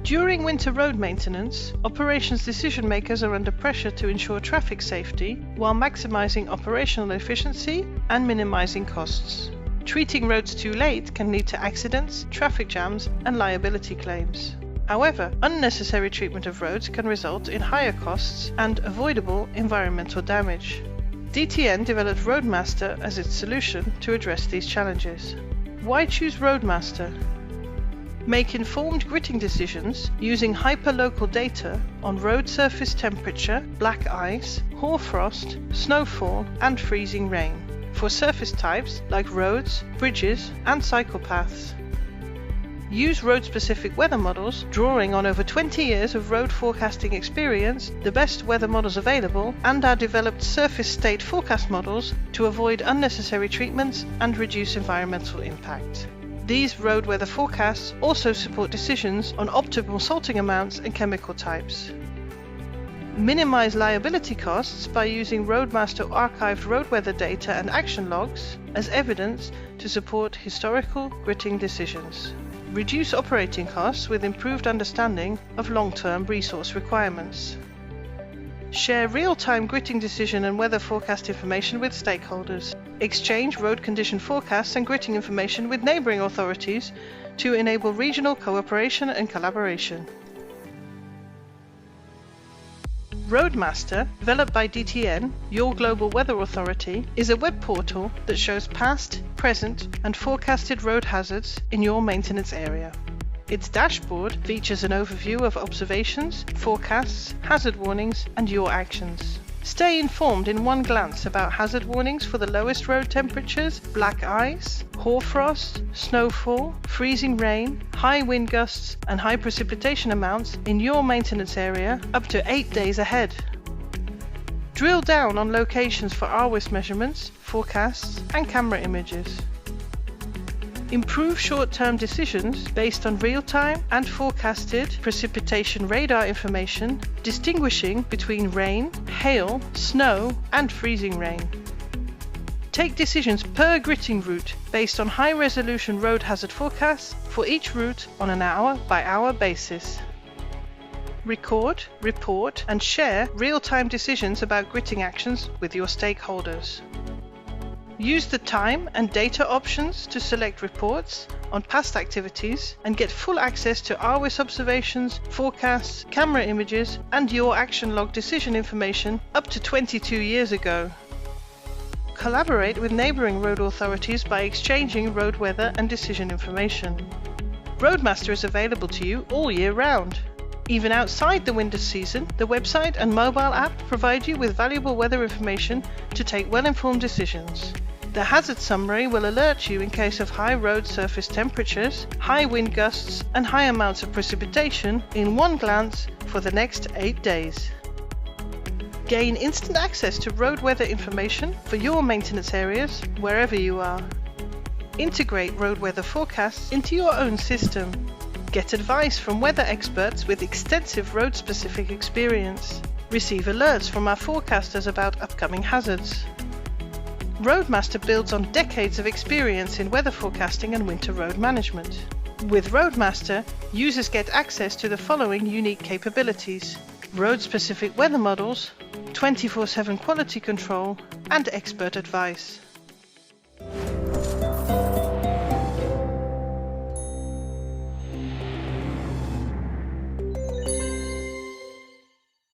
During winter road maintenance, operations decision makers are under pressure to ensure traffic safety while maximizing operational efficiency and minimizing costs. Treating roads too late can lead to accidents, traffic jams, and liability claims. However, unnecessary treatment of roads can result in higher costs and avoidable environmental damage. DTN developed RoadMaster as its solution to address these challenges. Why choose RoadMaster? Make informed gritting decisions using hyperlocal data on road surface temperature, black ice, hoarfrost, snowfall, and freezing rain for surface types like roads, bridges, and cycle paths. Use road-specific weather models, drawing on over 20 years of road forecasting experience, the best weather models available, and our developed surface state forecast models to avoid unnecessary treatments and reduce environmental impact. These road weather forecasts also support decisions on optimal salting amounts and chemical types. Minimize liability costs by using RoadMaster archived road weather data and action logs as evidence to support historical gritting decisions. Reduce operating costs with improved understanding of long-term resource requirements. Share real-time gritting decision and weather forecast information with stakeholders. Exchange road condition forecasts and gritting information with neighbouring authorities to enable regional cooperation and collaboration. RoadMaster, developed by DTN, your global weather authority, is a web portal that shows past, present, and forecasted road hazards in your maintenance area. Its dashboard features an overview of observations, forecasts, hazard warnings, and your actions. Stay informed in one glance about hazard warnings for the lowest road temperatures, black ice, hoarfrost, snowfall, freezing rain, high wind gusts, and high precipitation amounts in your maintenance area up to 8 days ahead. Drill down on locations for RWIS measurements, forecasts, and camera images. Improve short-term decisions based on real-time and forecasted precipitation radar information, distinguishing between rain, hail, snow, and freezing rain. Take decisions per gritting route based on high-resolution road hazard forecasts for each route on an hour-by-hour basis. Record, report, and share real-time decisions about gritting actions with your stakeholders. Use the time and data options to select reports on past activities and get full access to RWIS observations, forecasts, camera images, and your action log decision information up to 22 years ago. Collaborate with neighbouring road authorities by exchanging road weather and decision information. RoadMaster is available to you all year round. Even outside the winter season, the website and mobile app provide you with valuable weather information to take well-informed decisions. The hazard summary will alert you in case of high road surface temperatures, high wind gusts, and high amounts of precipitation in one glance for the next 8 days. Gain instant access to road weather information for your maintenance areas wherever you are. Integrate road weather forecasts into your own system. Get advice from weather experts with extensive road-specific experience. Receive alerts from our forecasters about upcoming hazards. RoadMaster builds on decades of experience in weather forecasting and winter road management. With RoadMaster, users get access to the following unique capabilities: road-specific weather models, 24/7 quality control, and expert advice.